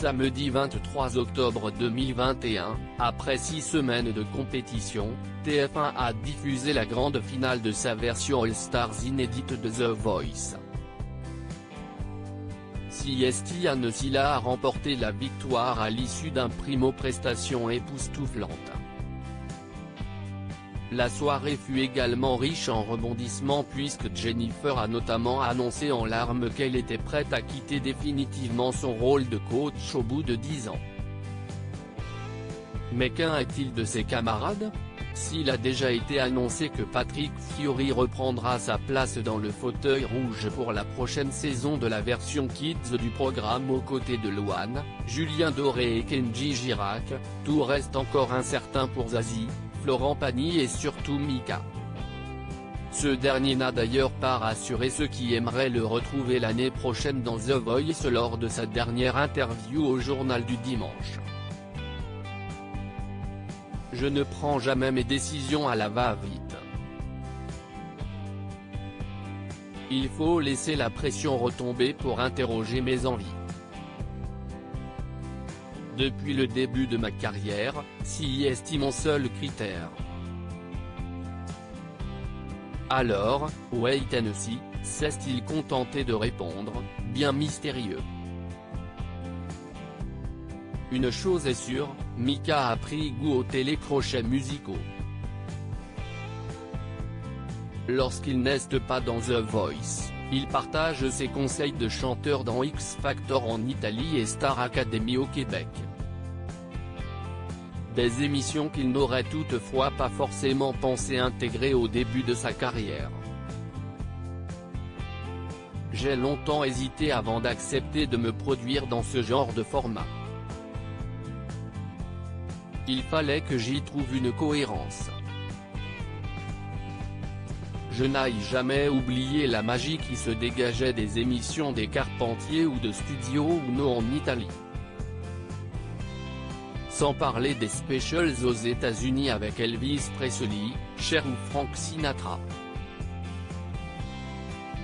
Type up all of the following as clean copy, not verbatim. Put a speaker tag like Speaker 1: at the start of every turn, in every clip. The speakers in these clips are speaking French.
Speaker 1: Samedi 23 octobre 2021, après 6 semaines de compétition, TF1 a diffusé la grande finale de sa version All-Stars inédite de The Voice. Siestia Nosila a remporté la victoire à l'issue d'un primo-prestation époustouflante. La soirée fut également riche en rebondissements puisque Jennifer a notamment annoncé en larmes qu'elle était prête à quitter définitivement son rôle de coach au bout de 10 ans. Mais qu'en est-il de ses camarades ? S'il a déjà été annoncé que Patrick Fiori reprendra sa place dans le fauteuil rouge pour la prochaine saison de la version Kids du programme aux côtés de Louane, Julien Doré et Kenji Girac, tout reste encore incertain pour Zazie, Florent Pagny et surtout Mika. Ce dernier n'a d'ailleurs pas rassuré ceux qui aimeraient le retrouver l'année prochaine dans The Voice lors de sa dernière interview au Journal du Dimanche. Je ne prends jamais mes décisions à la va-vite. Il faut laisser la pression retomber pour interroger mes envies. Depuis le début de ma carrière, c'est mon seul critère. Alors, wait and see, s'est-il contenté de répondre, bien mystérieux. Une chose est sûre, Mika a pris goût aux télécrochets musicaux. Lorsqu'il n'est pas dans The Voice, il partage ses conseils de chanteur dans X Factor en Italie et Star Academy au Québec. Des émissions qu'il n'aurait toutefois pas forcément pensé intégrer au début de sa carrière. J'ai longtemps hésité avant d'accepter de me produire dans ce genre de format. Il fallait que j'y trouve une cohérence. Je n'aille jamais oublier la magie qui se dégageait des émissions des Carpentiers ou de Studio Uno en Italie. Sans parler des specials aux États-Unis avec Elvis Presley, Cher ou Frank Sinatra.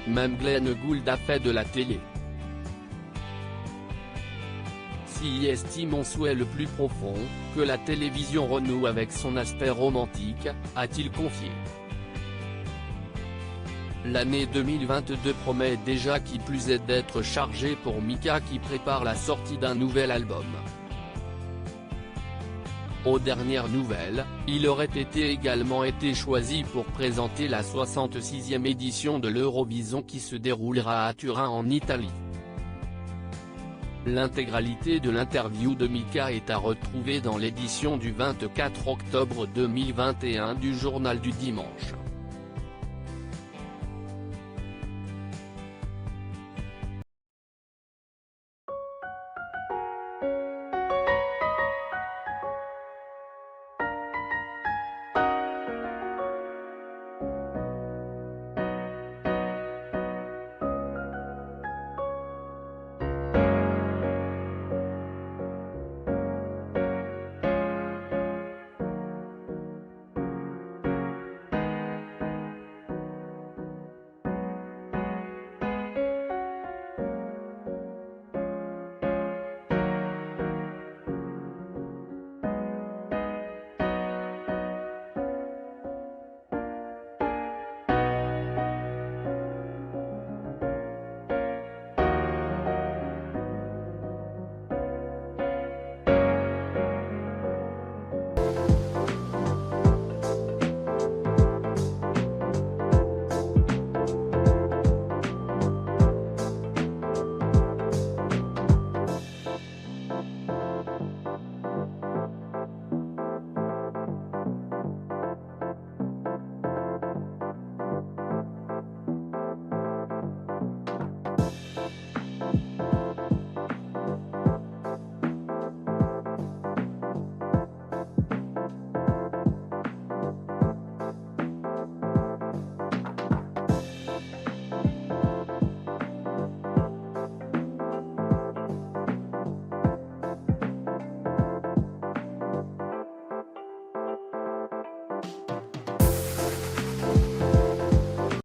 Speaker 1: Même Glenn Gould a fait de la télé. Si estime mon souhait le plus profond, que la télévision renoue avec son aspect romantique, a-t-il confié. L'année 2022 promet déjà qui plus est d'être chargée pour Mika qui prépare la sortie d'un nouvel album. Aux dernières nouvelles, il aurait également été choisi pour présenter la 66e édition de l'Eurovision qui se déroulera à Turin en Italie. L'intégralité de l'interview de Mika est à retrouver dans l'édition du 24 octobre 2021 du Journal du Dimanche.